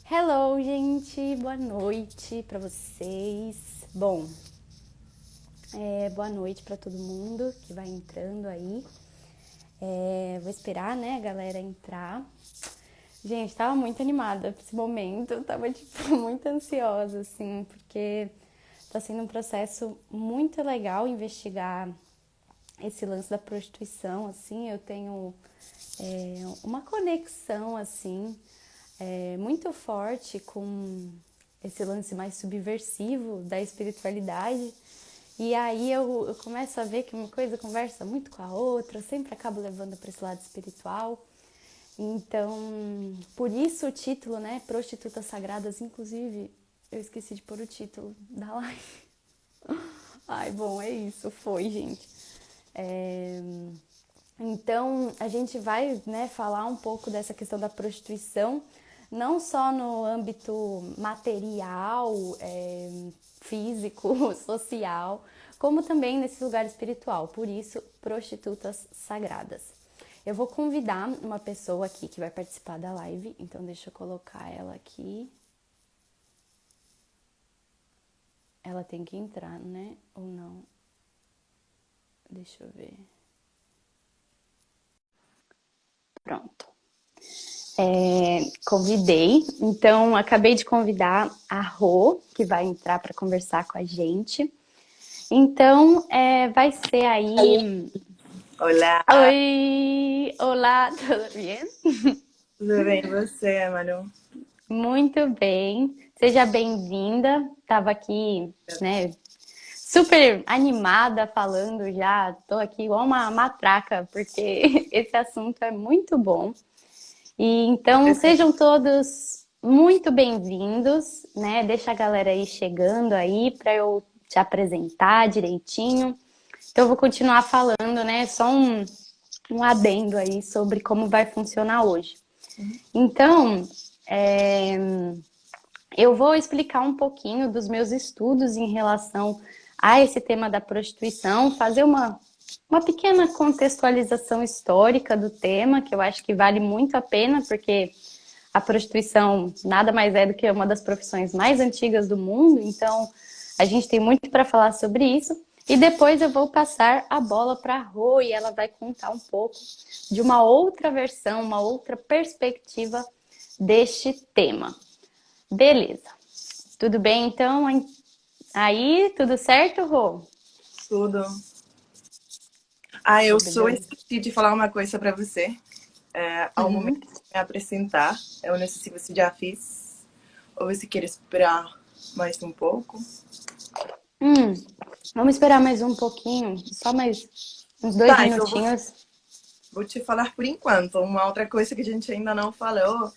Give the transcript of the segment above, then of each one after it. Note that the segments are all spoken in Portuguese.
Hello, gente! Boa noite para vocês. Bom, boa noite para todo mundo que vai entrando aí. Vou esperar, né, a galera entrar. Gente, tava muito animada pra esse momento. Tava, muito ansiosa, assim, porque tá sendo um processo muito legal investigar esse lance da prostituição, assim. Eu tenho uma conexão, assim, muito forte com esse lance mais subversivo da espiritualidade. E aí eu começo a ver que uma coisa conversa muito com a outra, eu sempre acabo levando para esse lado espiritual. Então, por isso o título, né, Prostitutas Sagradas, inclusive, eu esqueci de pôr o título da live. Ai, bom, é isso, foi, gente. Então, a gente vai, né, falar um pouco dessa questão da prostituição, não só no âmbito material, físico, social, como também nesse lugar espiritual. Por isso, prostitutas sagradas. Eu vou convidar uma pessoa aqui que vai participar da live, então deixa eu colocar ela aqui. Ela tem que entrar, né? Ou não? Deixa eu ver. Pronto. Convidei, então acabei de convidar a Rô, que vai entrar para conversar com a gente. Então, vai ser aí. Olá, Oi! Olá, tudo bem? tudo bem e você, Manu? Muito bem, seja bem-vinda. Estava aqui, né, super animada falando já. Tô aqui igual uma matraca, porque esse assunto é muito bom. E então sejam todos muito bem-vindos, né? Deixa a galera aí chegando aí para eu te apresentar direitinho. Então eu vou continuar falando, né? Só um adendo aí sobre como vai funcionar hoje. Então, eu vou explicar um pouquinho dos meus estudos em relação a esse tema da prostituição, fazer uma pequena contextualização histórica do tema, que eu acho que vale muito a pena, porque a prostituição nada mais é do que uma das profissões mais antigas do mundo, então a gente tem muito para falar sobre isso. E depois eu vou passar a bola para a Rô e ela vai contar um pouco de uma outra versão, uma outra perspectiva deste tema. Beleza. Tudo bem então? Aí, tudo certo, Rô? Tudo. Eu Tudo só bem. esqueci de falar uma coisa para você. Ao momento Uhum. de me apresentar, eu não sei se você já fez ou você quer esperar mais um pouco. Hum, Vamos esperar mais um pouquinho, só mais uns dois Tá, então minutinhos. vou te falar por enquanto. Uma outra coisa que a gente ainda não falou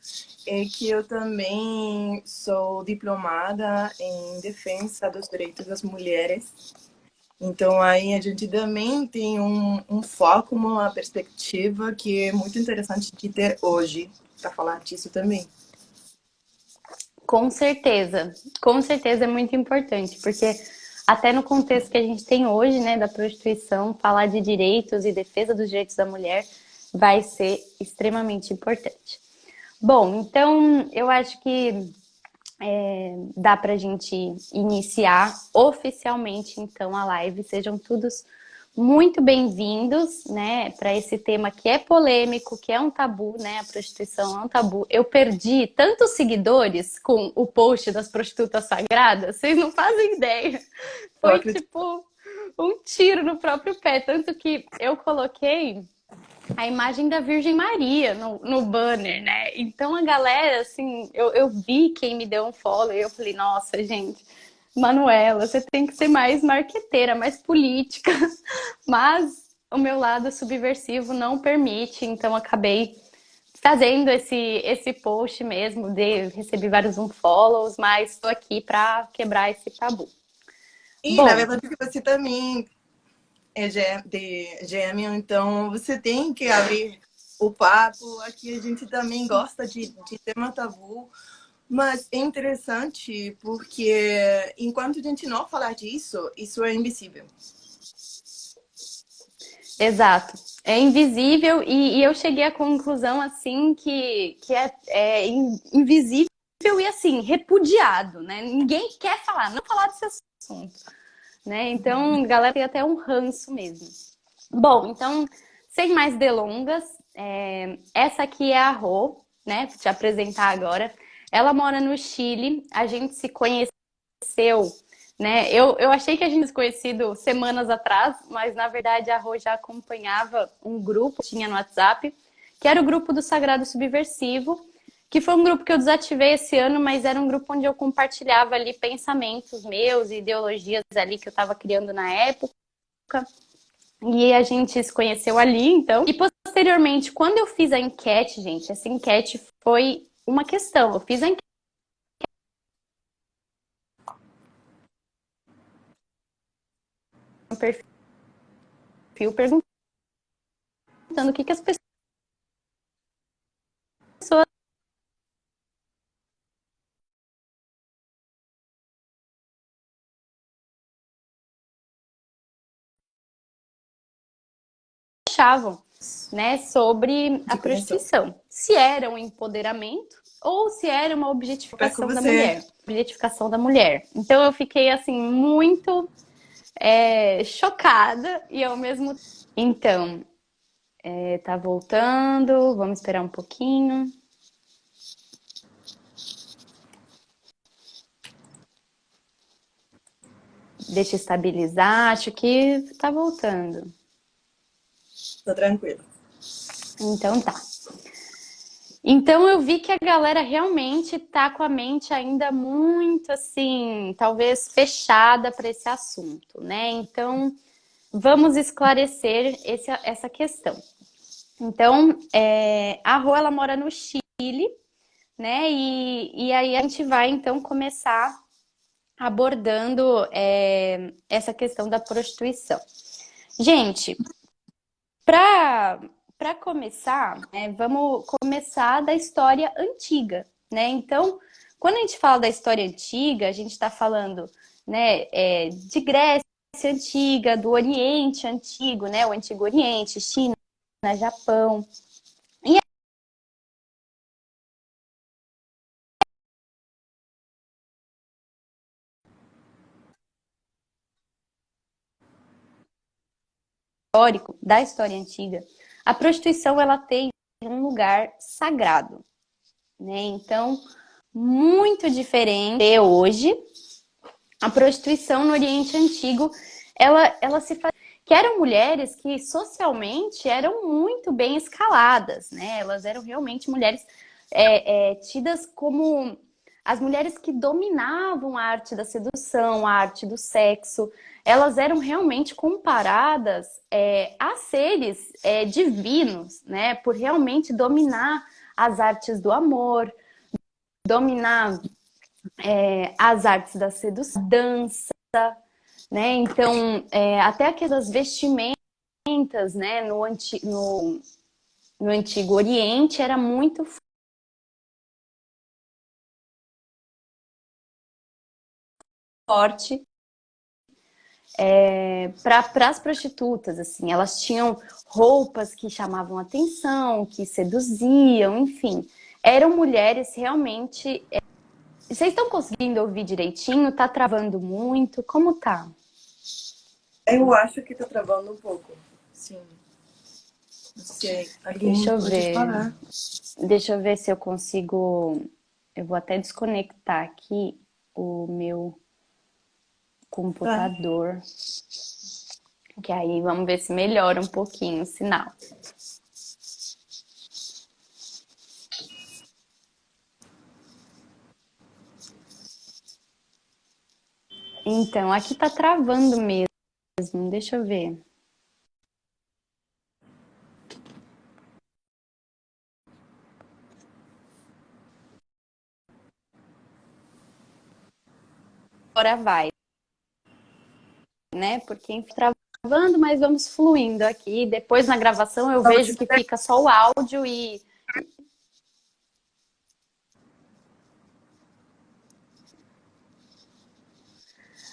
é que eu também sou diplomada em defesa dos direitos das mulheres. Então, aí a gente também tem um foco, uma perspectiva que é muito interessante de ter hoje, para falar disso também. Com certeza é muito importante, porque até no contexto que a gente tem hoje, né, da prostituição, falar de direitos e defesa dos direitos da mulher vai ser extremamente importante. Bom, então eu acho que dá para a gente iniciar oficialmente então a live. Sejam todos muito bem-vindos, né, para esse tema que é polêmico, que é um tabu, né? A prostituição é um tabu. Eu perdi tantos seguidores com o post das prostitutas sagradas, vocês não fazem ideia. Eu Foi acredito. tipo um tiro no próprio pé, tanto que eu coloquei a imagem da Virgem Maria no banner, né? Então a galera, assim, eu vi quem me deu um follow e eu falei, nossa, gente, Manuela, você tem que ser mais marqueteira, mais política. Mas o meu lado subversivo não permite, então acabei fazendo esse post mesmo, recebi vários unfollows, mas estou aqui para quebrar esse tabu. E, na Bom, verdade, que você também é de gêmeo, então você tem que abrir o papo. Aqui a gente também gosta de tema tabu, mas é interessante porque enquanto a gente não falar disso, isso é invisível. exato. É invisível e eu cheguei à conclusão assim que é invisível e assim, repudiado, né? Ninguém quer falar, não falar desse assunto, né? Então, a galera tem até um ranço mesmo. Bom, então, sem mais delongas, essa aqui é a Rô, né? Vou te apresentar agora. Ela mora no Chile, a gente se conheceu, né? Eu achei que a gente se conhecido semanas atrás, mas na verdade a Rô já acompanhava um grupo que tinha no WhatsApp, que era o grupo do Sagrado Subversivo, que foi um grupo que eu desativei esse ano, mas era um grupo onde eu compartilhava ali pensamentos meus, ideologias ali que eu estava criando na época. E a gente se conheceu ali, então. E posteriormente, quando eu fiz a enquete, gente, essa enquete foi uma questão. Eu fiz a enquete no perfil perguntando o que as pessoas achavam, né, sobre a Te conheço. prostituição. Se era um empoderamento ou se era uma Super com objetificação da você. mulher. Objetificação da mulher. Então eu fiquei assim muito chocada e ao mesmo então tá voltando, vamos esperar um pouquinho. Deixa eu estabilizar, acho que tá voltando. Tô tranquila. Então tá. Então eu vi que a galera realmente tá com a mente ainda muito assim, talvez fechada para esse assunto, né? Então vamos esclarecer essa questão. Então, a Rô, ela mora no Chile, né? E aí a gente vai então começar abordando essa questão da prostituição. Gente, para começar, né, vamos começar da história antiga, né? Então, quando a gente fala da história antiga, a gente está falando, né, de Grécia antiga, do Oriente antigo, né? O Antigo Oriente, China, Japão. E histórico da história antiga, a prostituição ela tem um lugar sagrado, né? Então, muito diferente de hoje. A prostituição no Oriente Antigo, ela se faz... que eram mulheres que socialmente eram muito bem escaladas, né? Elas eram realmente mulheres tidas como as mulheres que dominavam a arte da sedução, a arte do sexo. Elas eram realmente comparadas a seres divinos, né? Por realmente dominar as artes do amor, dominar as artes da sedução, dança, né? Então, até aquelas vestimentas, né, no Antigo Oriente era muito forte para as prostitutas, assim, elas tinham roupas que chamavam atenção, que seduziam, enfim, eram mulheres realmente. Vocês estão conseguindo ouvir direitinho? Tá travando muito? Como tá? Eu acho que tá travando um pouco. Sim. Não sei. Alguém Deixa eu pode ver. falar. Deixa eu ver se eu consigo. Eu vou até desconectar aqui o meu Tá. computador. Que aí vamos ver se melhora um pouquinho o sinal. Então, aqui tá travando mesmo. Deixa eu ver. Agora vai, né? Porque travando, mas vamos fluindo aqui. Depois na gravação eu vejo que fica só o áudio e.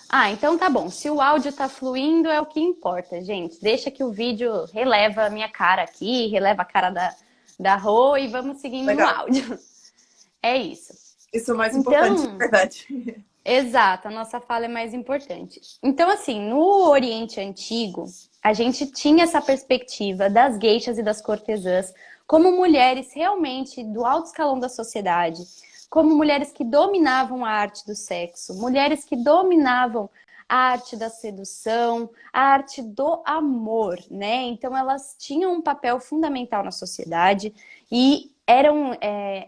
Ah, então tá bom. Se o áudio tá fluindo, é o que importa, gente. Deixa que o vídeo releva a minha cara aqui, releva a cara da Rô e vamos seguindo no Legal. áudio. É isso. Isso é o mais importante, de Então, verdade. exato, a nossa fala é mais importante. Então, assim, no Oriente Antigo, a gente tinha essa perspectiva das gueixas e das cortesãs como mulheres realmente do alto escalão da sociedade, como mulheres que dominavam a arte do sexo, mulheres que dominavam a arte da sedução, a arte do amor, né? Então, elas tinham um papel fundamental na sociedade e eram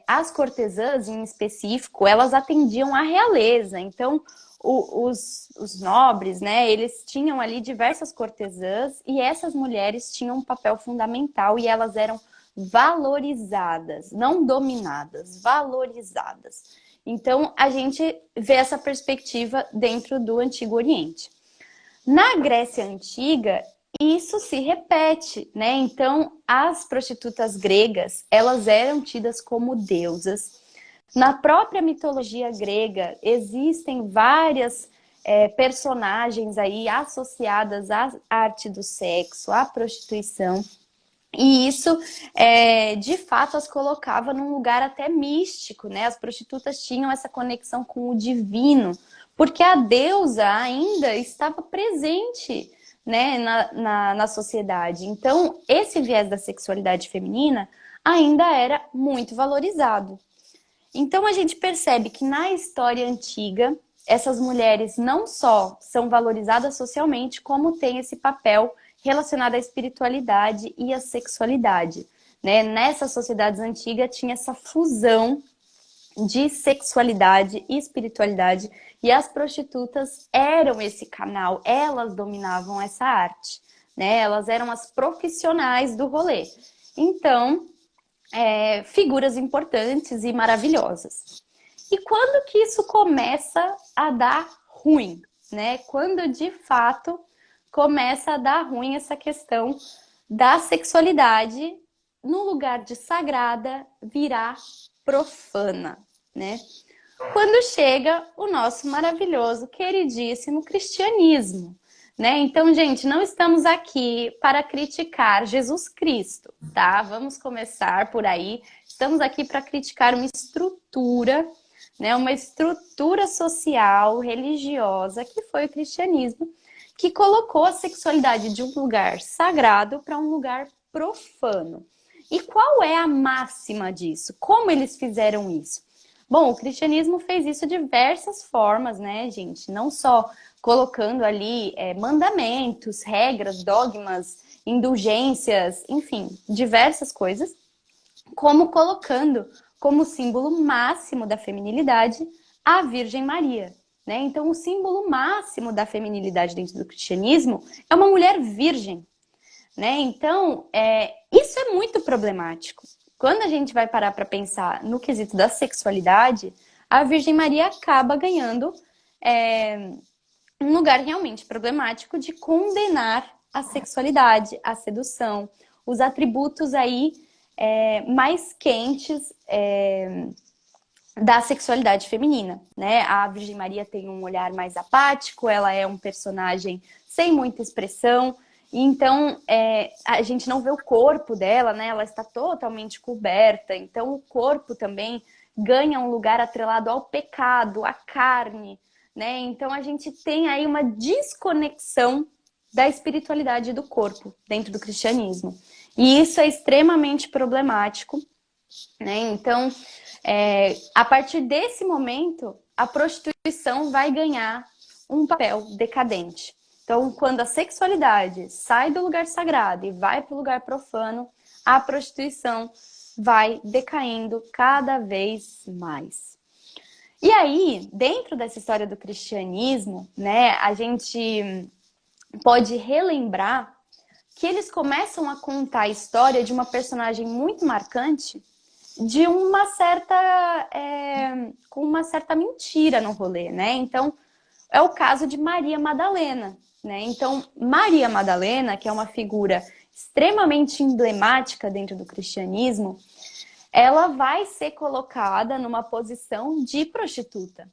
as cortesãs em específico, elas atendiam à realeza. Então, os nobres, né, eles tinham ali diversas cortesãs e essas mulheres tinham um papel fundamental e elas eram valorizadas, não dominadas, valorizadas. Então, a gente vê essa perspectiva dentro do Antigo Oriente. Na Grécia Antiga, isso se repete, né? Então, as prostitutas gregas, elas eram tidas como deusas. Na própria mitologia grega, existem várias personagens aí associadas à arte do sexo, à prostituição. E isso, de fato, as colocava num lugar até místico, né? As prostitutas tinham essa conexão com o divino, porque a deusa ainda estava presente, né, na sociedade. Então, esse viés da sexualidade feminina ainda era muito valorizado. Então, a gente percebe que na história antiga, essas mulheres não só são valorizadas socialmente, como têm esse papel relacionado à espiritualidade e à sexualidade, né? Nessas sociedades antigas tinha essa fusão de sexualidade e espiritualidade e as prostitutas eram esse canal, elas dominavam essa arte, né? Elas eram as profissionais do rolê. Então, figuras importantes e maravilhosas. E quando que isso começa a dar ruim, né? Quando de fato começa a dar ruim essa questão da sexualidade no lugar de sagrada virar profana, né? Quando chega o nosso maravilhoso, queridíssimo cristianismo, né? Então, gente, não estamos aqui para criticar Jesus Cristo, tá? Vamos começar por aí. Estamos aqui para criticar uma estrutura, né? Uma estrutura social, religiosa, que foi o cristianismo, que colocou a sexualidade de um lugar sagrado para um lugar profano. E qual é a máxima disso? Como eles fizeram isso? Bom, o cristianismo fez isso de diversas formas, né, gente? Não só colocando ali mandamentos, regras, dogmas, indulgências, enfim, diversas coisas, como colocando como símbolo máximo da feminilidade a Virgem Maria, né? Então, o símbolo máximo da feminilidade dentro do cristianismo é uma mulher virgem, né? Então, isso é muito problemático. Quando a gente vai parar para pensar no quesito da sexualidade, a Virgem Maria acaba ganhando um lugar realmente problemático de condenar a sexualidade, a sedução, os atributos aí mais quentes da sexualidade feminina, né? A Virgem Maria tem um olhar mais apático, ela é um personagem sem muita expressão, então a gente não vê o corpo dela, né? Ela está totalmente coberta, então o corpo também ganha um lugar atrelado ao pecado, à carne, né? Então a gente tem aí uma desconexão da espiritualidade do corpo dentro do cristianismo. E isso é extremamente problemático, né? Então, a partir desse momento, a prostituição vai ganhar um papel decadente. Então, quando a sexualidade sai do lugar sagrado e vai para o lugar profano, a prostituição vai decaindo cada vez mais. E aí, dentro dessa história do cristianismo, né, a gente pode relembrar que eles começam a contar a história de uma personagem muito marcante de uma certa com uma certa mentira no rolê, né? Então, é o caso de Maria Madalena, né? Então, Maria Madalena, que é uma figura extremamente emblemática dentro do cristianismo, ela vai ser colocada numa posição de prostituta.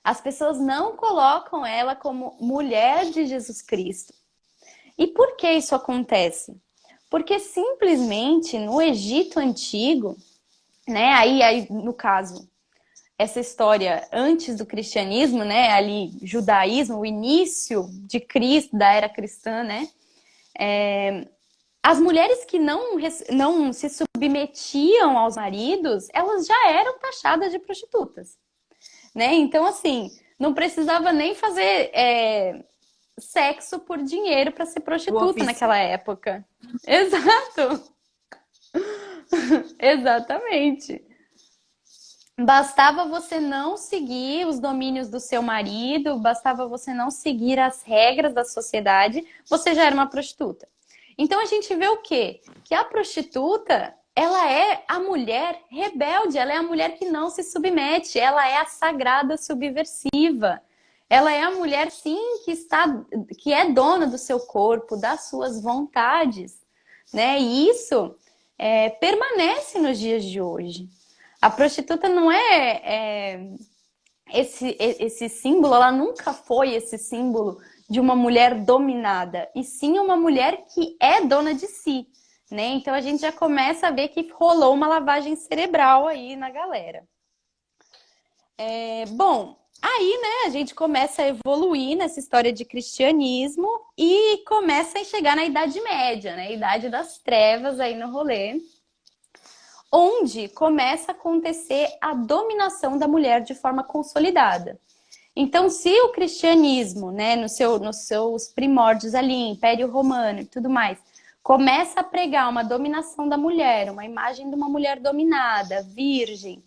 As pessoas não colocam ela como mulher de Jesus Cristo. E por que isso acontece? Porque simplesmente no Egito Antigo, né, aí no caso, essa história antes do cristianismo, né? Ali, judaísmo, o início de Cristo, da era cristã, né? As mulheres que não se submetiam aos maridos, elas já eram taxadas de prostitutas, né? Então, assim, não precisava nem fazer sexo por dinheiro para ser O prostituta ofício. naquela época. Exato, exatamente. Bastava você não seguir os domínios do seu marido, bastava você não seguir as regras da sociedade, você já era uma prostituta. Então a gente vê o quê? Que a prostituta, ela é a mulher rebelde, ela é a mulher que não se submete, ela é a sagrada subversiva. Ela é a mulher, sim, que é dona do seu corpo, das suas vontades, né? E isso permanece nos dias de hoje. A prostituta não esse símbolo, ela nunca foi esse símbolo de uma mulher dominada, e sim uma mulher que é dona de si, né? Então a gente já começa a ver que rolou uma lavagem cerebral aí na galera. Bom, aí, né, a gente começa a evoluir nessa história de cristianismo e começa a chegar na Idade Média, né? Idade das Trevas aí no rolê, onde começa a acontecer a dominação da mulher de forma consolidada. Então, se o cristianismo, né, nos seus primórdios ali, Império Romano e tudo mais, começa a pregar uma dominação da mulher, uma imagem de uma mulher dominada, virgem,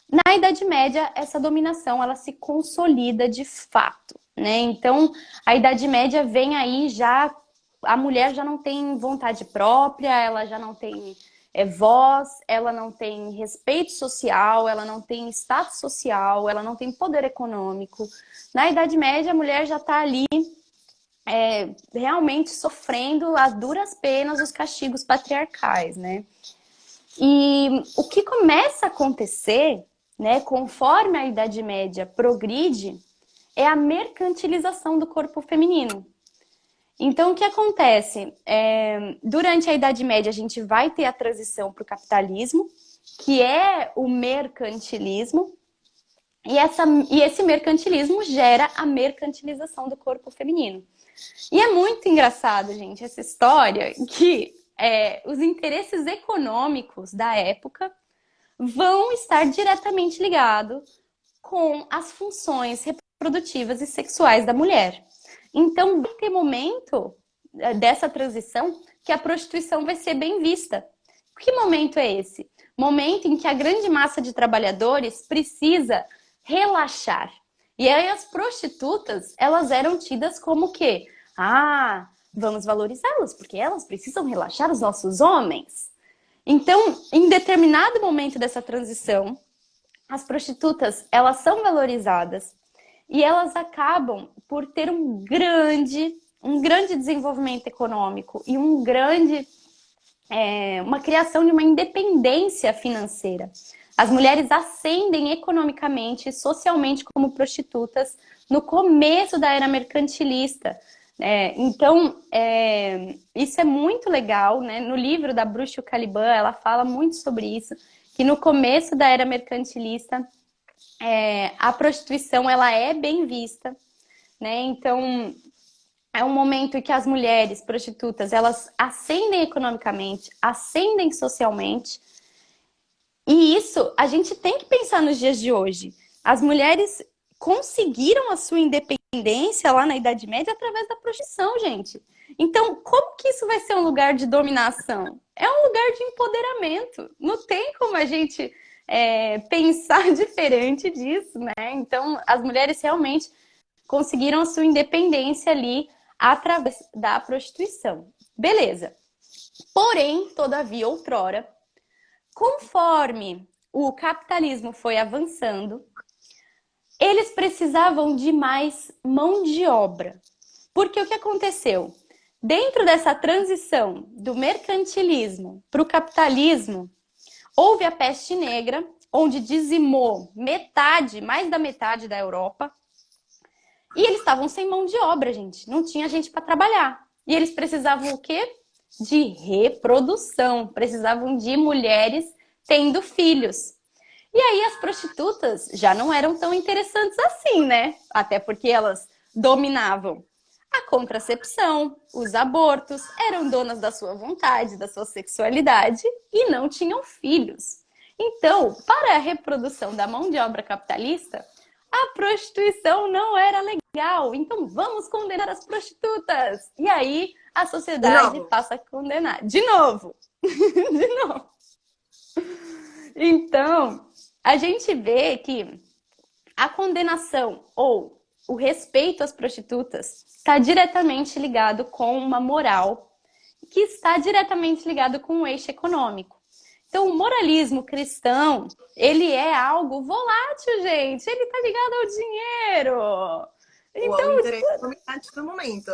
na Idade Média, essa dominação ela se consolida de fato, né? Então, a Idade Média vem aí já, a mulher já não tem vontade própria, ela já não tem voz, ela não tem respeito social, ela não tem status social, ela não tem poder econômico. Na Idade Média, a mulher já está ali realmente sofrendo a duras penas os castigos patriarcais, né? E o que começa a acontecer, né, conforme a Idade Média progride, é a mercantilização do corpo feminino. Então, o que acontece? Durante a Idade Média, a gente vai ter a transição para o capitalismo, que é o mercantilismo, e esse mercantilismo gera a mercantilização do corpo feminino. E é muito engraçado, gente, essa história que os interesses econômicos da época vão estar diretamente ligados com as funções reprodutivas e sexuais da mulher. Então, vai ter momento dessa transição que a prostituição vai ser bem vista. Que momento é esse? Momento em que a grande massa de trabalhadores precisa relaxar. E aí as prostitutas, elas eram tidas como o quê? Ah, vamos valorizá-las, porque elas precisam relaxar os nossos homens. Então, em determinado momento dessa transição, as prostitutas, elas são valorizadas e elas acabam por ter um grande desenvolvimento econômico e uma criação de uma independência financeira. As mulheres ascendem economicamente e socialmente como prostitutas no começo da era mercantilista. Então, isso é muito legal, né? No livro da Bruxa Caliban, ela fala muito sobre isso, que no começo da era mercantilista, a prostituição ela é bem vista, né? Então, é um momento em que as mulheres prostitutas, elas ascendem economicamente, ascendem socialmente, e isso a gente tem que pensar nos dias de hoje. As mulheres conseguiram a sua independência lá na Idade Média através da prostituição, gente. Então, como que isso vai ser um lugar de dominação? É um lugar de empoderamento. Não tem como a gente pensar diferente disso, né? Então, as mulheres realmente conseguiram a sua independência ali através da prostituição. Beleza. Porém, todavia, outrora, conforme o capitalismo foi avançando, eles precisavam de mais mão de obra. Porque o que aconteceu? Dentro dessa transição do mercantilismo para o capitalismo, houve a peste negra, onde dizimou mais da metade da Europa. E eles estavam sem mão de obra, gente. Não tinha gente para trabalhar. E eles precisavam o quê? De reprodução. Precisavam de mulheres tendo filhos. E aí as prostitutas já não eram tão interessantes assim, né? Até porque elas dominavam a contracepção, os abortos, eram donas da sua vontade, da sua sexualidade e não tinham filhos. Então, para a reprodução da mão de obra capitalista, a prostituição não era legal. Então, vamos condenar as prostitutas. E aí a De sociedade novo. passa a condenar. De novo. De novo. Então, a gente vê que a condenação ou o respeito às prostitutas está diretamente ligado com uma moral que está diretamente ligado com o eixo econômico. Então, o moralismo cristão, ele é algo volátil, gente. Ele está ligado ao dinheiro. Ou ao Então, interesse dominante do momento.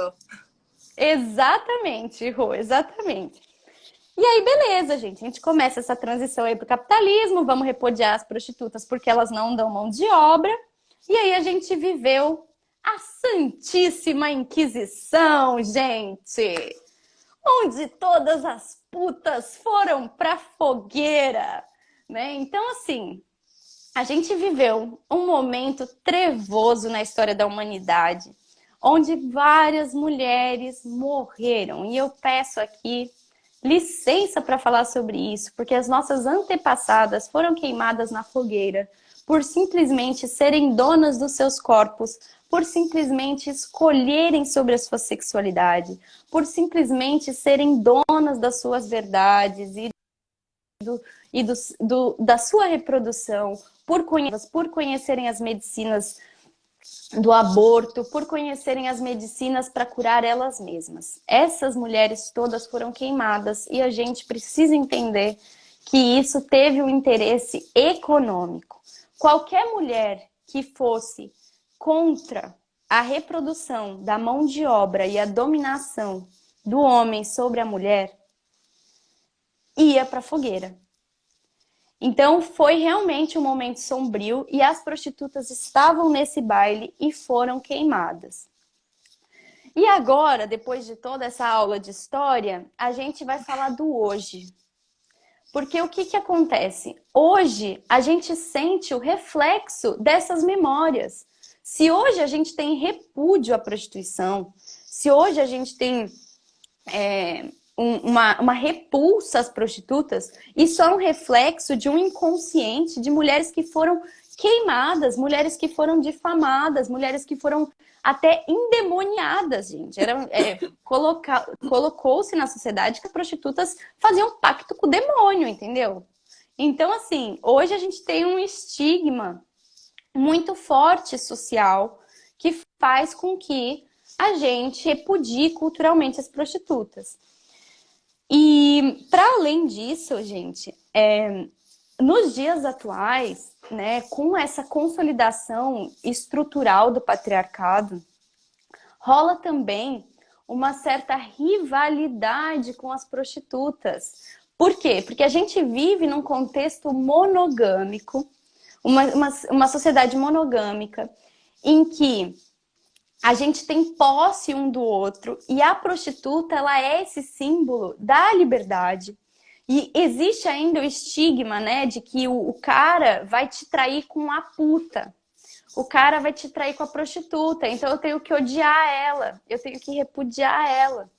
exatamente, Rô, exatamente. E aí, beleza, gente. A gente começa essa transição aí para o capitalismo, vamos repudiar as prostitutas porque elas não dão mão de obra. E aí a gente viveu a Santíssima Inquisição, gente, onde todas as putas foram pra fogueira, né? Então, assim, a gente viveu um momento trevoso na história da humanidade, onde várias mulheres morreram. E eu peço aqui licença para falar sobre isso, porque as nossas antepassadas foram queimadas na fogueira por simplesmente serem donas dos seus corpos, por simplesmente escolherem sobre a sua sexualidade, por simplesmente serem donas das suas verdades da sua reprodução, por conhecerem as medicinas do aborto, por conhecerem as medicinas para curar elas mesmas. Essas mulheres todas foram queimadas e a gente precisa entender que isso teve um interesse econômico. Qualquer mulher que fosse contra a reprodução da mão de obra e a dominação do homem sobre a mulher ia para a fogueira. Então foi realmente um momento sombrio e as prostitutas estavam nesse baile e foram queimadas. E agora, depois de toda essa aula de história, a gente vai falar do hoje. Porque o que acontece? Hoje a gente sente o reflexo dessas memórias. Se hoje a gente tem repúdio à prostituição, se hoje a gente tem uma repulsa às prostitutas, isso é um reflexo de um inconsciente de mulheres que foram queimadas, mulheres que foram difamadas, mulheres que foram até endemoniadas, gente. Colocou-se na sociedade que as prostitutas faziam pacto com o demônio, entendeu? Então, assim, hoje a gente tem um estigma muito forte social que faz com que a gente repudie culturalmente as prostitutas. E, para além disso, gente, nos dias atuais, né, com essa consolidação estrutural do patriarcado, rola também uma certa rivalidade com as prostitutas. Por quê? Porque a gente vive num contexto monogâmico, uma sociedade monogâmica, em que a gente tem posse um do outro e a prostituta, ela é esse símbolo da liberdade. E existe ainda o estigma, né, de que o cara vai te trair com a puta. O cara vai te trair com a prostituta, então eu tenho que odiar ela, eu tenho que repudiar ela.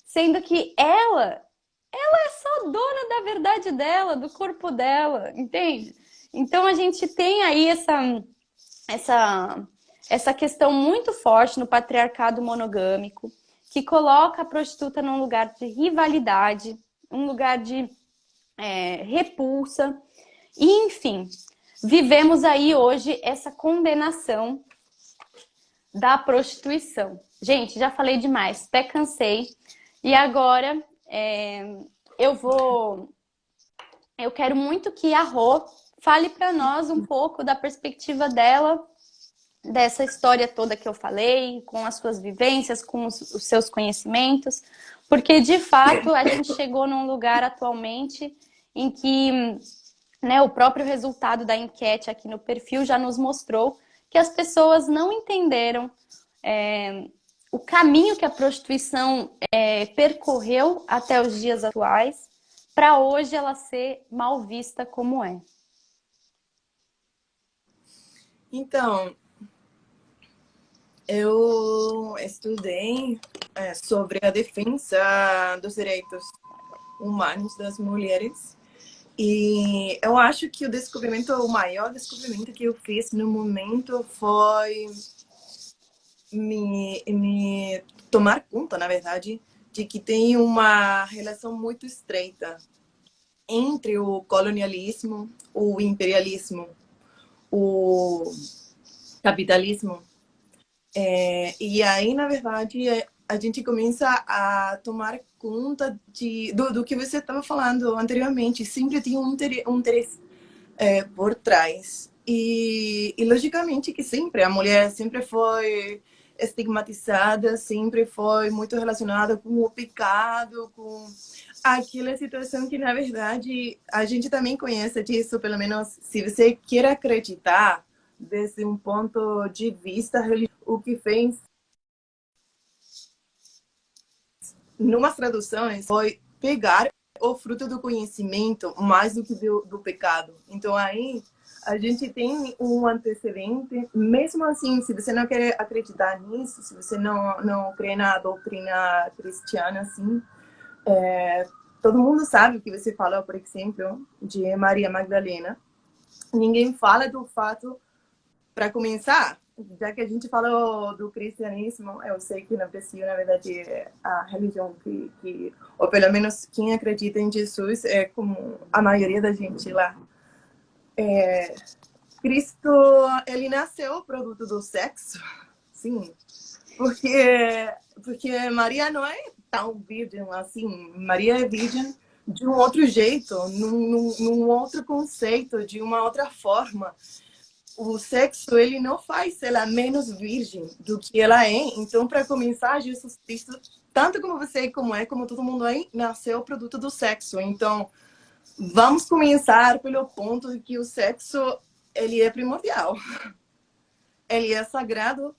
Sendo que ela é só dona da verdade dela, do corpo dela, entende? Então a gente tem aí essa questão muito forte no patriarcado monogâmico, que coloca a prostituta num lugar de rivalidade, um lugar de repulsa. E, enfim, vivemos aí hoje essa condenação da prostituição. Gente, já falei demais, até cansei. E agora eu quero muito que a Rô fale para nós um pouco da perspectiva dela, dessa história toda que eu falei, com as suas vivências, com os seus conhecimentos, porque de fato a gente chegou num lugar atualmente em que, né, o próprio resultado da enquete aqui no perfil já nos mostrou que as pessoas não entenderam o caminho que a prostituição percorreu até os dias atuais para hoje ela ser mal vista como é. Então, eu estudei sobre a defesa dos direitos humanos das mulheres. E eu acho que o maior descobrimento que eu fiz no momento foi me tomar conta, na verdade, de que tem uma relação muito estreita entre o colonialismo, o imperialismo, o capitalismo. E aí, na verdade, a gente começa a tomar conta do que você estava falando anteriormente. Sempre tem um interesse por trás. E logicamente que sempre, a mulher sempre foi estigmatizada, sempre foi muito relacionada com o pecado, com aquela situação que, na verdade, a gente também conhece disso, pelo menos se você quer acreditar desde um ponto de vista religioso, o que fez numas traduções foi pegar o fruto do conhecimento mais do que do pecado. Então aí a gente tem um antecedente, mesmo assim, se você não quer acreditar nisso, se você não crê na doutrina cristiana, assim, todo mundo sabe o que você fala, por exemplo, de Maria Magdalena. Ninguém fala do fato, para começar, já que a gente falou do cristianismo, eu sei que no Brasil, na verdade, a religião ou pelo menos quem acredita em Jesus, é como a maioria da gente lá. Cristo, ele nasceu produto do sexo, sim, porque Maria não é tão virgem assim. Maria é virgem de um outro jeito, num outro conceito, de uma outra forma. O sexo, ele não faz ela menos virgem do que ela é. Então, para começar, Jesus Cristo, tanto como você, como todo mundo aí, nasceu produto do sexo. Então, vamos começar pelo ponto de que o sexo, ele é primordial. Ele é sagrado.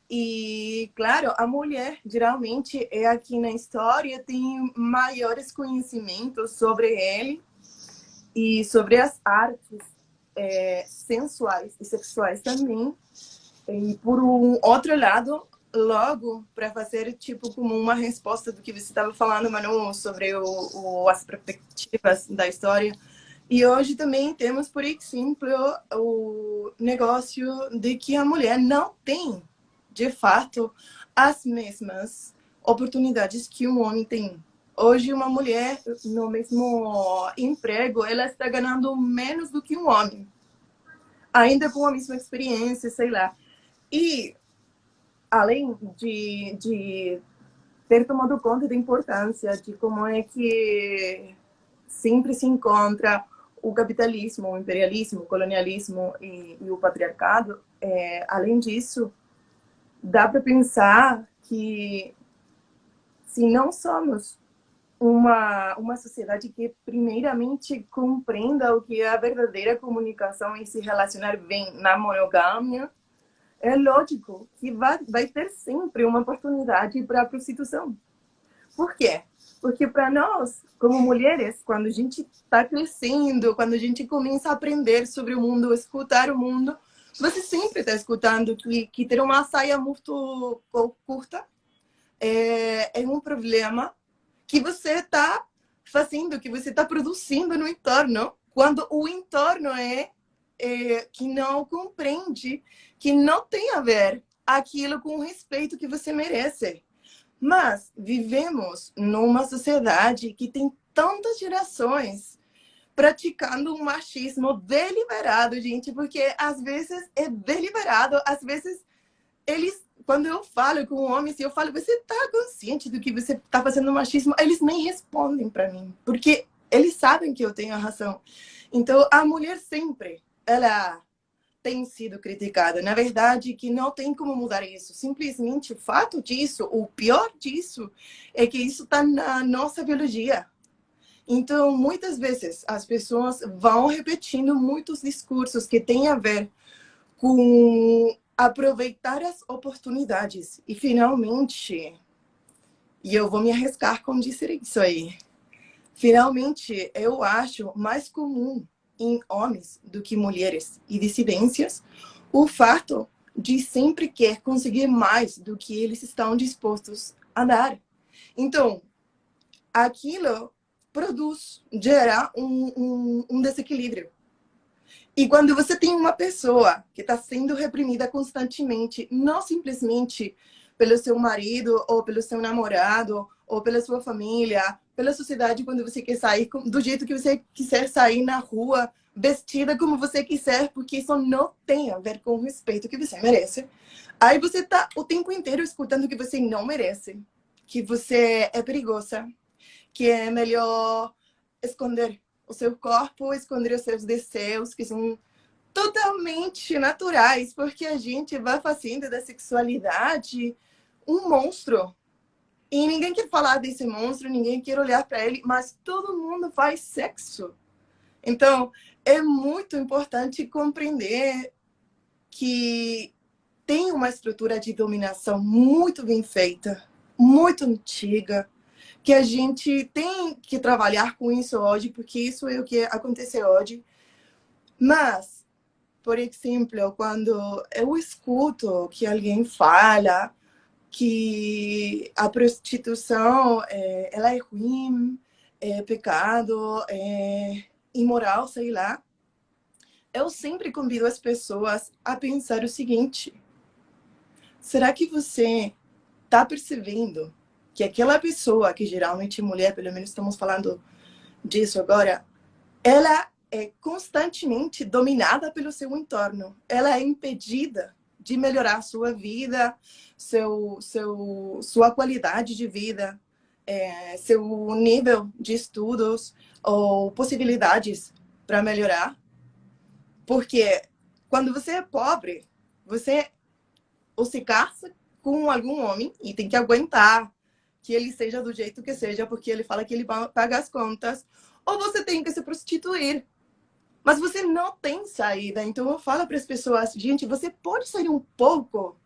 E, claro, a mulher, geralmente, é aqui na história, tem maiores conhecimentos sobre ele e sobre as artes sensuais e sexuais também. E, por um outro lado, logo, para fazer, tipo, como uma resposta do que você estava falando, Manu, sobre as perspectivas da história. E hoje também temos, por exemplo, o negócio de que a mulher não tem, de fato, as mesmas oportunidades que um homem tem. Hoje, uma mulher, no mesmo emprego, ela está ganhando menos do que um homem. Ainda com a mesma experiência, sei lá. E, além de ter tomado conta da importância de como é que sempre se encontra o capitalismo, o imperialismo, o colonialismo e o patriarcado, além disso, dá para pensar que se não somos uma sociedade que primeiramente compreenda o que é a verdadeira comunicação e se relacionar bem na monogâmia, é lógico que vai ter sempre uma oportunidade para a prostituição. Por quê? Porque para nós, como mulheres, quando a gente está crescendo, quando a gente começa a aprender sobre o mundo, escutar o mundo, você sempre está escutando que ter uma saia muito curta é um problema que você está fazendo, que você está produzindo no entorno, quando o entorno que não compreende, que não tem a ver aquilo com o respeito que você merece. Mas vivemos numa sociedade que tem tantas gerações praticando um machismo deliberado, gente, porque às vezes é deliberado, às vezes eles, quando eu falo com um homem, se eu falo, você está consciente do que você está fazendo machismo? Eles nem respondem para mim, porque eles sabem que eu tenho a razão. Então, a mulher sempre, ela tem sido criticada. Na verdade, que não tem como mudar isso. Simplesmente o fato disso, o pior disso, é que isso está na nossa biologia. Então, muitas vezes, as pessoas vão repetindo muitos discursos que têm a ver com aproveitar as oportunidades. E, finalmente, e eu vou me arriscar com dizer isso aí, finalmente, eu acho mais comum em homens do que mulheres e dissidências o fato de sempre querer conseguir mais do que eles estão dispostos a dar. Então, aquilo gera um desequilíbrio. E quando você tem uma pessoa que está sendo reprimida constantemente, não simplesmente pelo seu marido, ou pelo seu namorado, ou pela sua família, pela sociedade, quando você quer sair do jeito que você quiser sair na rua, vestida como você quiser, porque isso não tem a ver com o respeito que você merece. Aí você está o tempo inteiro escutando que você não merece, que você é perigosa, que é melhor esconder o seu corpo, esconder os seus desejos, que são totalmente naturais, porque a gente vai fazendo da sexualidade um monstro. E ninguém quer falar desse monstro, ninguém quer olhar para ele, mas todo mundo faz sexo. Então, é muito importante compreender que tem uma estrutura de dominação muito bem feita, muito antiga, que a gente tem que trabalhar com isso hoje, porque isso é o que acontece hoje. Mas, por exemplo, quando eu escuto que alguém fala que a prostituição ela é ruim, é pecado, é imoral, sei lá, eu sempre convido as pessoas a pensar o seguinte: será que você está percebendo que aquela pessoa, que geralmente é mulher, pelo menos estamos falando disso agora, ela é constantemente dominada pelo seu entorno. Ela é impedida de melhorar sua vida, sua qualidade de vida, seu nível de estudos ou possibilidades para melhorar. Porque quando você é pobre, você ou se casa com algum homem e tem que aguentar que ele seja do jeito que seja, porque ele fala que ele paga as contas, ou você tem que se prostituir. Mas você não tem saída. Então eu falo para as pessoas, gente, você pode sair um pouco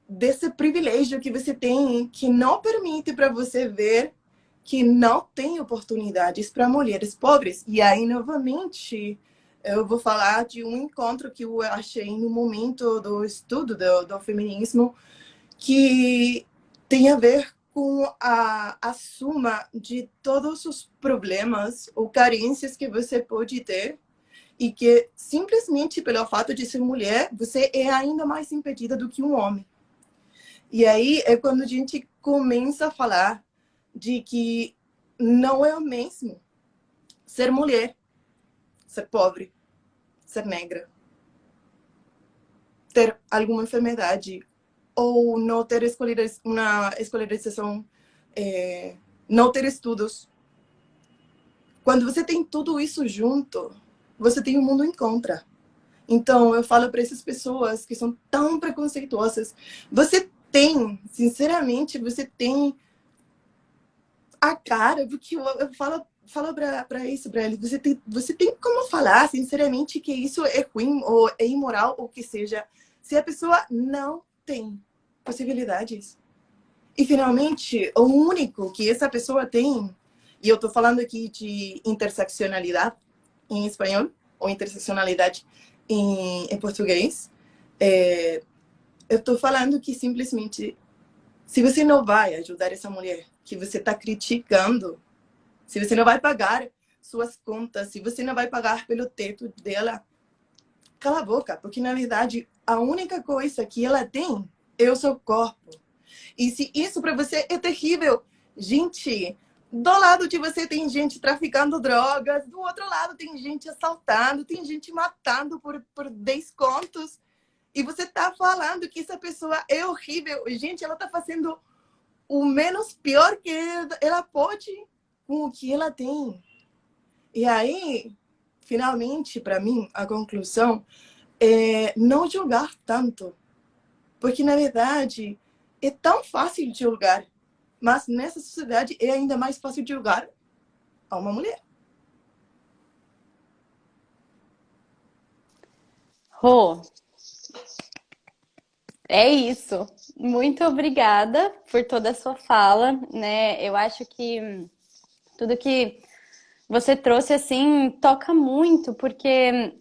desse privilégio que você tem, que não permite para você ver que não tem oportunidades para mulheres pobres. E aí, novamente, eu vou falar de um encontro que eu achei no momento do estudo do feminismo, que tem a ver com a suma de todos os problemas ou carências que você pode ter, e que simplesmente pelo fato de ser mulher, você é ainda mais impedida do que um homem. E aí é quando a gente começa a falar de que não é o mesmo ser mulher, ser pobre, ser negra, ter alguma enfermidade, ou não ter uma escolarização, não ter estudos. Quando você tem tudo isso junto, você tem o mundo em contra. Então, eu falo para essas pessoas que são tão preconceituosas, você tem, sinceramente, você tem a cara, porque eu falo para isso, para eles, você tem como falar, sinceramente, que isso é ruim, ou é imoral, ou que seja, se a pessoa não tem possibilidades. E, finalmente, o único que essa pessoa tem, e eu estou falando aqui de interseccionalidade em espanhol, ou interseccionalidade em português, eu estou falando que simplesmente, se você não vai ajudar essa mulher que você está criticando, se você não vai pagar suas contas, se você não vai pagar pelo teto dela, cala a boca, porque na verdade a única coisa que ela tem é o seu corpo. E se isso para você é terrível, gente, do lado de você tem gente traficando drogas, do outro lado tem gente assaltando, tem gente matando por 10 contos. E você está falando que essa pessoa é horrível. Gente, ela está fazendo o menos pior que ela pode com o que ela tem. E aí, finalmente, para mim, a conclusão é não julgar tanto. Porque, na verdade, é tão fácil de julgar. Mas nessa sociedade é ainda mais fácil de julgar a uma mulher. Rô, é isso. Muito obrigada por toda a sua fala, né? Eu acho que tudo que você trouxe assim, toca muito, porque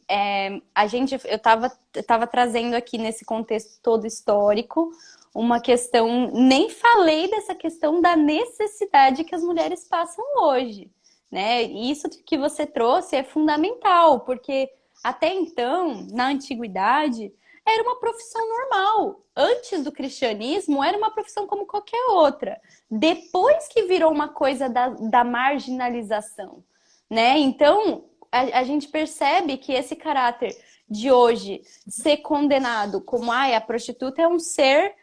eu tava trazendo aqui nesse contexto todo histórico uma questão, nem falei dessa questão da necessidade que as mulheres passam hoje, né? E isso que você trouxe é fundamental, porque até então, na antiguidade, era uma profissão normal. Antes do cristianismo, era uma profissão como qualquer outra. Depois que virou uma coisa da marginalização, né? Então, a gente percebe que esse caráter de hoje ser condenado como a prostituta é um ser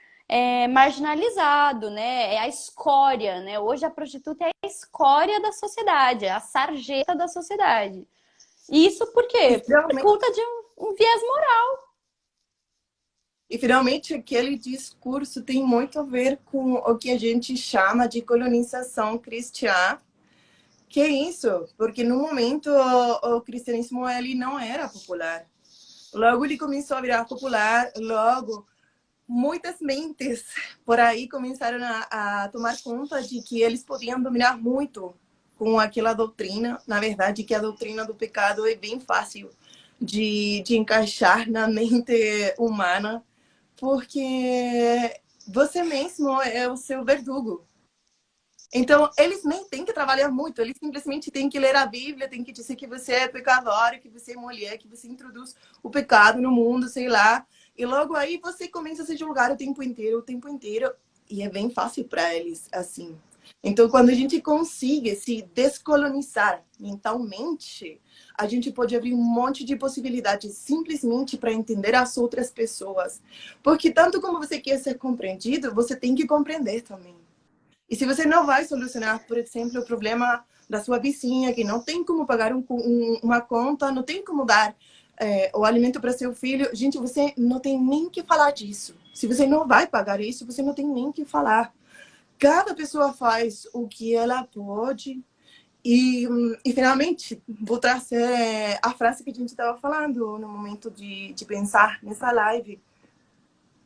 marginalizado, né? É a escória, né? Hoje a prostituta é a escória da sociedade, é a sarjeta da sociedade. E isso por E quê? Por finalmente, conta de um viés moral. e finalmente aquele discurso tem muito a ver com o que a gente chama de colonização cristã. Que é isso? Porque no momento o cristianismo ele não era popular. Logo ele começou a virar popular, logo muitas mentes por aí começaram a tomar conta de que eles podiam dominar muito com aquela doutrina. Na verdade, que a doutrina do pecado é bem fácil de encaixar na mente humana, porque você mesmo é o seu verdugo. Então, eles nem têm que trabalhar muito, eles simplesmente têm que ler a Bíblia, têm que dizer que você é pecador, que você é mulher, que você introduz o pecado no mundo, sei lá. E logo aí você começa a se julgar o tempo inteiro. E é bem fácil para eles, assim. Então, quando a gente consegue se descolonizar mentalmente, a gente pode abrir um monte de possibilidades simplesmente para entender as outras pessoas. Porque tanto como você quer ser compreendido, você tem que compreender também. E se você não vai solucionar, por exemplo, o problema da sua vizinha, que não tem como pagar uma conta, não tem como dar o alimento para seu filho, gente, você não tem nem que falar disso. Se você não vai pagar isso, você não tem nem que falar. Cada pessoa faz o que ela pode. E finalmente, vou trazer a frase que a gente estava falando no momento de pensar nessa live.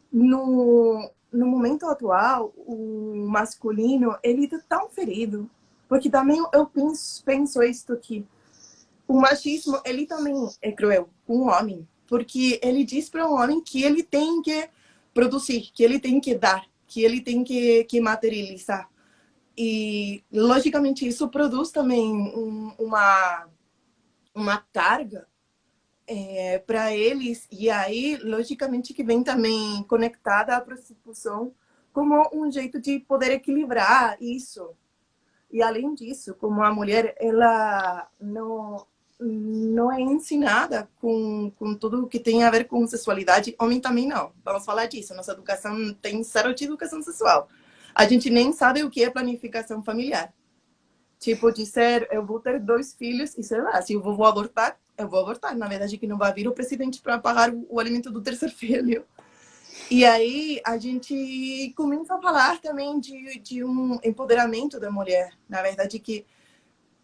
No momento atual, o masculino, ele tá tão ferido. Porque também eu penso isto que o machismo, ele também é cruel com o homem. Porque ele diz para o homem que ele tem que produzir, que ele tem que dar, que ele tem que materializar. E, logicamente, isso produz também uma carga para eles, e aí, logicamente, que vem também conectada à prostituição como um jeito de poder equilibrar isso. E além disso, como a mulher ela não é ensinada com tudo que tem a ver com sexualidade, homem também não. Vamos falar disso. Nossa educação tem zero de educação sexual. A gente nem sabe o que é planificação familiar. Tipo, dizer, eu vou ter 2 filhos e sei lá, se eu vou abortar, eu vou abortar. Na verdade, que não vai vir o presidente para pagar o alimento do terceiro filho. E aí a gente começa a falar também de um empoderamento da mulher. Na verdade, que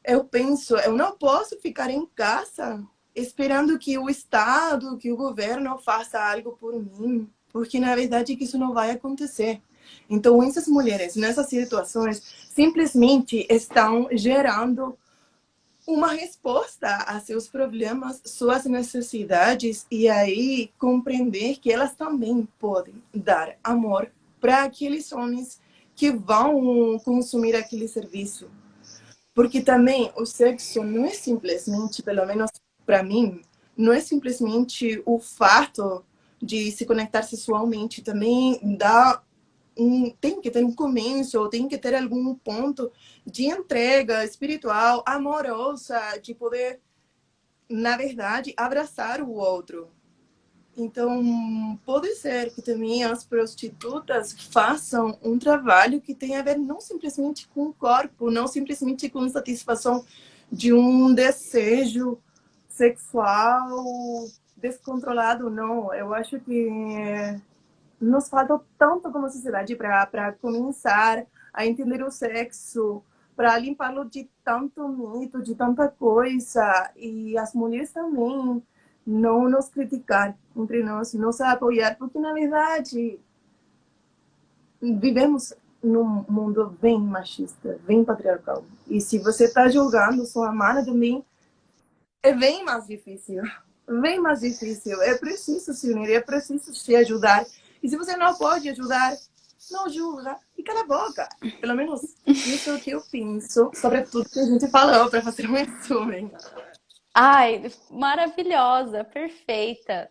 eu penso, eu não posso ficar em casa esperando que o Estado, que o governo faça algo por mim, porque na verdade que isso não vai acontecer. Então, essas mulheres, nessas situações, simplesmente estão gerando uma resposta a seus problemas, suas necessidades, e aí compreender que elas também podem dar amor para aqueles homens que vão consumir aquele serviço. Porque também o sexo não é simplesmente, pelo menos para mim, não é simplesmente o fato de se conectar sexualmente, também dá tem que ter um começo, tem que ter algum ponto de entrega espiritual, amorosa, de poder, na verdade, abraçar o outro. Então, pode ser que também as prostitutas façam um trabalho que tem a ver não simplesmente com o corpo, não simplesmente com satisfação de um desejo sexual descontrolado, não. Eu acho que nos falta tanto como sociedade para começar a entender o sexo, para limpá-lo de tanto mito, de tanta coisa. E as mulheres também não nos criticar entre nós, nos apoiar, porque na verdade vivemos num mundo bem machista, bem patriarcal. E se você está julgando sua mana também, é bem mais difícil. Bem mais difícil. É preciso se unir, é preciso se ajudar. E se você não pode ajudar, não julga e cala a boca. Pelo menos isso é o que eu penso sobre tudo que a gente falou, para fazer um resumo. Ai, maravilhosa, perfeita.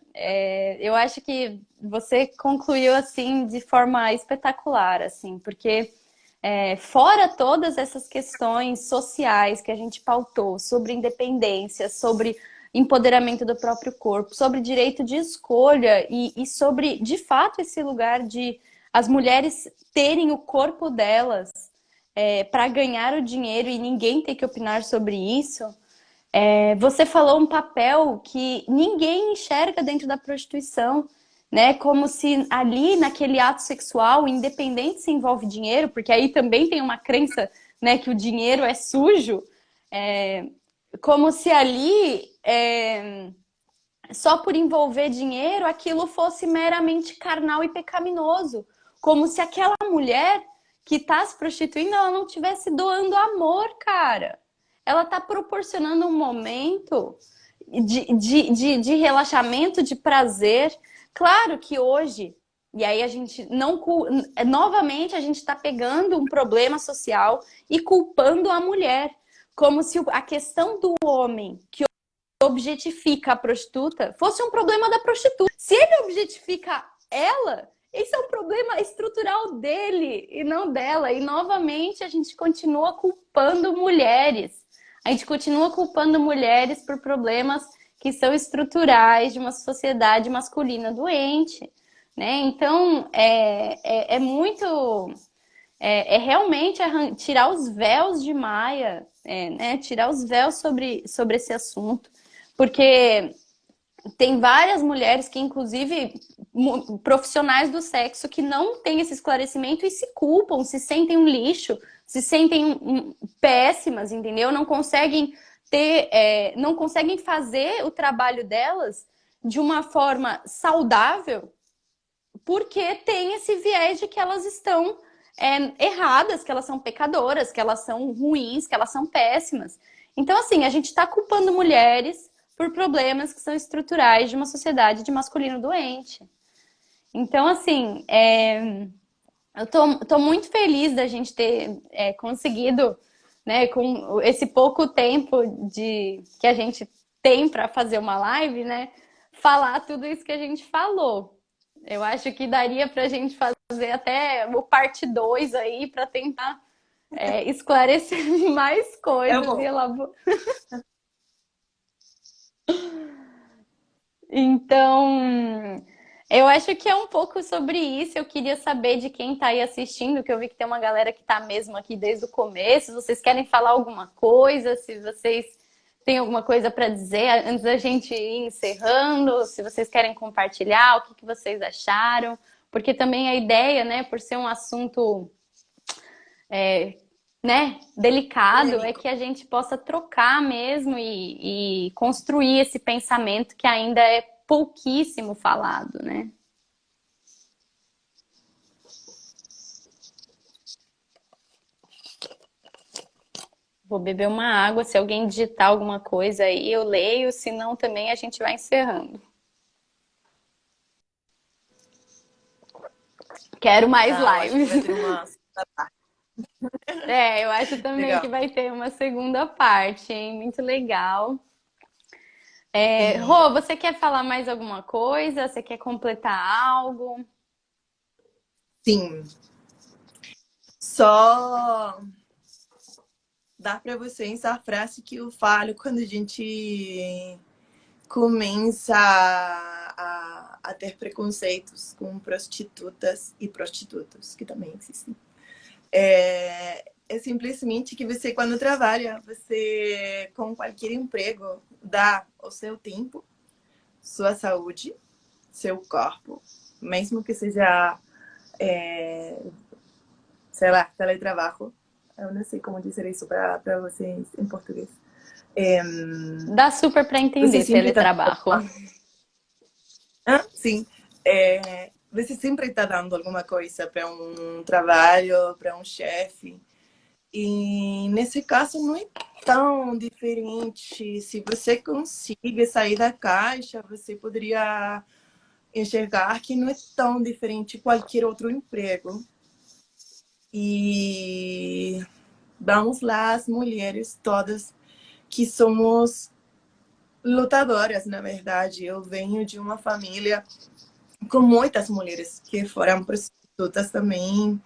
Eu acho que você concluiu assim de forma espetacular, assim, porque fora todas essas questões sociais que a gente pautou sobre independência, sobre empoderamento do próprio corpo, sobre direito de escolha e sobre, de fato, esse lugar de as mulheres terem o corpo delas para ganhar o dinheiro e ninguém ter que opinar sobre isso. Você falou um papel que ninguém enxerga dentro da prostituição, né? Como se ali, naquele ato sexual, independente se envolve dinheiro, porque aí também tem uma crença, né, que o dinheiro é sujo, como se ali, só por envolver dinheiro, aquilo fosse meramente carnal e pecaminoso. Como se aquela mulher que está se prostituindo, ela não estivesse doando amor, cara. Ela está proporcionando um momento de relaxamento, de prazer. Claro que hoje, e aí a gente não. Novamente, a gente está pegando um problema social e culpando a mulher. Como se a questão do homem que objetifica a prostituta fosse um problema da prostituta. Se ele objetifica ela, esse é um problema estrutural dele e não dela. E novamente a gente continua culpando mulheres. A gente continua culpando mulheres por problemas que são estruturais de uma sociedade masculina doente, né? Então é muito realmente tirar os véus de Maia, né? Tirar os véus sobre esse assunto, porque tem várias mulheres que, inclusive, profissionais do sexo, que não têm esse esclarecimento e se culpam, se sentem um lixo, se sentem péssimas, entendeu? Não conseguem não conseguem fazer o trabalho delas de uma forma saudável, porque tem esse viés de que elas estão erradas, que elas são pecadoras, que elas são ruins, que elas são péssimas. Então, assim, a gente está culpando mulheres por problemas que são estruturais de uma sociedade de masculino doente. Então, assim, eu tô muito feliz da gente ter conseguido, né, com esse pouco tempo que a gente tem para fazer uma live, né, falar tudo isso que a gente falou. Eu acho que daria para a gente fazer até o parte 2 aí para tentar esclarecer mais Eu coisas e vou. elaborar. Então, eu acho que é um pouco sobre isso. Eu queria saber de quem está aí assistindo, que eu vi que tem uma galera que está mesmo aqui desde o começo. Se vocês querem falar alguma coisa, se vocês têm alguma coisa para dizer antes da gente ir encerrando, se vocês querem compartilhar, o que que vocês acharam. Porque também a ideia, né, por ser um assunto né, delicado, é Polêmico. que a gente possa trocar mesmo e construir esse pensamento que ainda é pouquíssimo falado, né? Vou beber uma água, se alguém digitar alguma coisa aí, eu leio, senão também a gente vai encerrando. Quero mais Tá, eu acho que lives. vai ter uma. Eu acho também que Legal. vai ter uma segunda parte, hein? Muito legal. Sim. Rô, você quer falar mais alguma coisa? Você quer completar algo? Sim. Só dá para vocês a frase que eu falo quando a gente começa a ter preconceitos com prostitutas e prostitutos, que também existem. É simplesmente que você, quando trabalha, você, com qualquer emprego, dá o seu tempo, sua saúde, seu corpo, mesmo que seja, sei lá, teletrabalho. Eu não sei como dizer isso para vocês em português. Dá super para Você entender sempre está. teletrabalho. Sim. você sempre está dando alguma coisa para um trabalho, para um chefe. E nesse caso não é tão diferente. Se você consegue sair da caixa, você poderia enxergar que não é tão diferente de qualquer outro emprego. E vamos lá, as mulheres todas que somos lutadoras, na verdade. Eu venho de uma família com muitas mulheres que foram prostitutas também.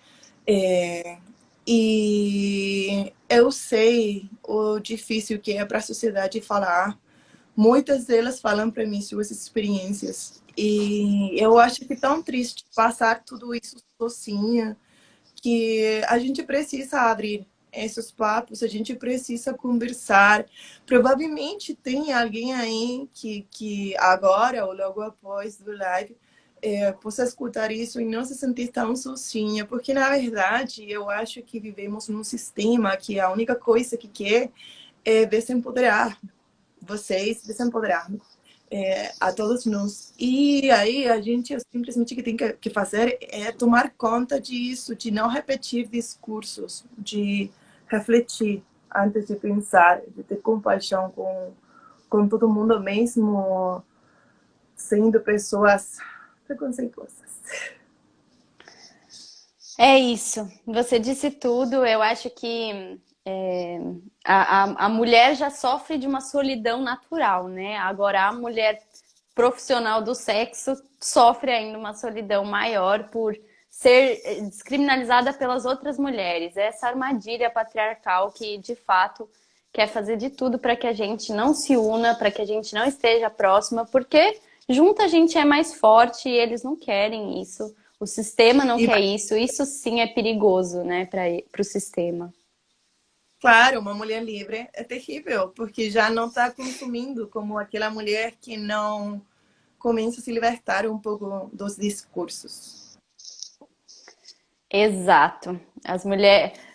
E eu sei o difícil que é para a sociedade falar. Muitas delas falam para mim suas experiências. E eu acho que é tão triste passar tudo isso sozinha, que a gente precisa abrir esses papos, a gente precisa conversar. Provavelmente tem alguém aí que agora ou logo após do live possa escutar isso e não se sentir tão sozinha, porque na verdade eu acho que vivemos num sistema que a única coisa que quer é desempoderar vocês, desempoderar a todos nós. E aí a gente simplesmente que tem que fazer é tomar conta disso, de não repetir discursos, de refletir antes de pensar, de ter compaixão com todo mundo mesmo, sendo pessoas preconceituosas. É isso, você disse tudo. Eu acho que a mulher já sofre de uma solidão natural, né? Agora, a mulher profissional do sexo sofre ainda uma solidão maior por ser descriminalizada pelas outras mulheres. Essa armadilha patriarcal que, de fato, quer fazer de tudo para que a gente não se una, para que a gente não esteja próxima, porque junto a gente é mais forte e eles não querem isso. O sistema não E, quer isso. Isso sim é perigoso, né, para o sistema. claro, uma mulher livre é terrível, porque já não está consumindo como aquela mulher que não começa a se libertar um pouco dos discursos. Exato.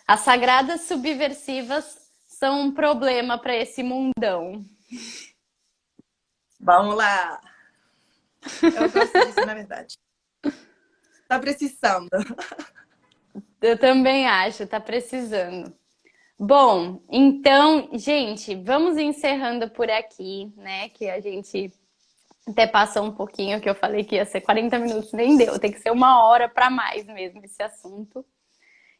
As sagradas subversivas são um problema para esse mundão. Vamos lá! Eu gosto disso, na verdade. Tá precisando. Eu também acho, tá precisando. Bom, então, gente, vamos encerrando por aqui, né? Que a gente até passou um pouquinho, que eu falei que ia ser 40 minutos, nem deu, tem que ser 1 hora para mais mesmo esse assunto.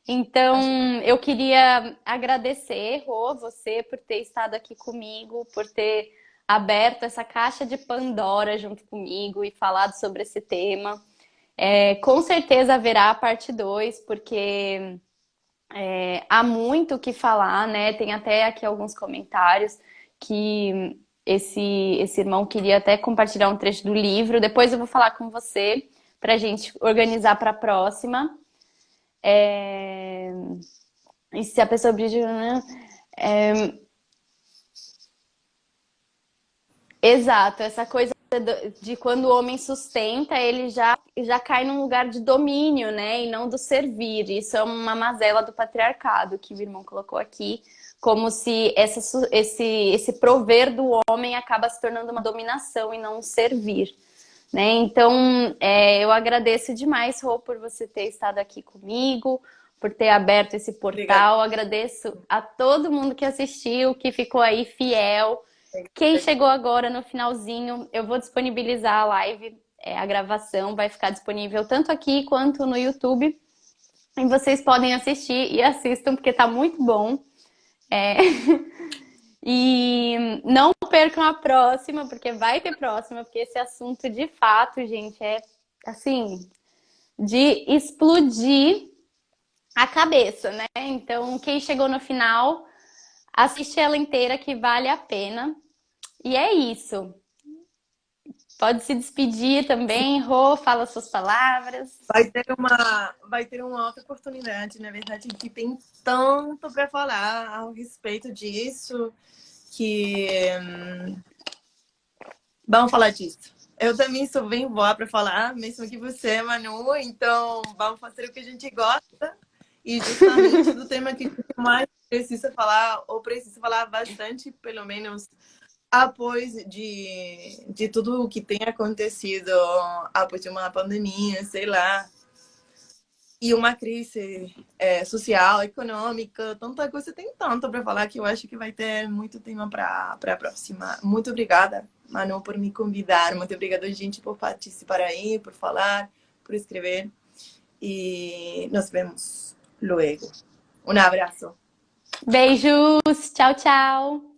Então, eu queria agradecer, Rô, você por ter estado aqui comigo, por ter aberto essa caixa de Pandora junto comigo e falado sobre esse tema. Com certeza haverá a parte 2, porque há muito o que falar, né? Tem até aqui alguns comentários que esse irmão queria até compartilhar um trecho do livro. Depois eu vou falar com você para a gente organizar para a próxima. E se a pessoa brilha, né? Exato, essa coisa de quando o homem sustenta, ele já cai num lugar de domínio, né? E não do servir. Isso é uma mazela do patriarcado que o irmão colocou aqui, como se esse prover do homem acaba se tornando uma dominação e não um servir. Né? Então, eu agradeço demais, Rô, por você ter estado aqui comigo, por ter aberto esse portal. Obrigada. Agradeço a todo mundo que assistiu, que ficou aí fiel. Quem chegou agora no finalzinho, eu vou disponibilizar a live, a gravação vai ficar disponível tanto aqui quanto no YouTube. E vocês podem assistir e assistam, porque tá muito bom. E não percam a próxima, porque vai ter próxima, porque esse assunto de fato, gente, é assim, de explodir a cabeça, né? Então, quem chegou no final, assiste ela inteira que vale a pena. E é isso. Pode se despedir também, Rô, fala suas palavras. Vai ter uma outra oportunidade, na verdade, que tem tanto para falar a respeito disso que vamos falar disso. Eu também sou bem boa para falar, mesmo que você, Manu, então vamos fazer o que a gente gosta e justamente do tema que a gente mais precisa falar, ou precisa falar bastante, pelo menos após de tudo o que tem acontecido, após de uma pandemia, sei lá, e uma crise social, econômica, tanta coisa, tem tanto para falar que eu acho que vai ter muito tema para a próxima. Muito obrigada, Manu, por me convidar. Muito obrigada, gente, por participar aí, por falar, por escrever. E nos vemos logo. Um abraço. Beijos, tchau, tchau.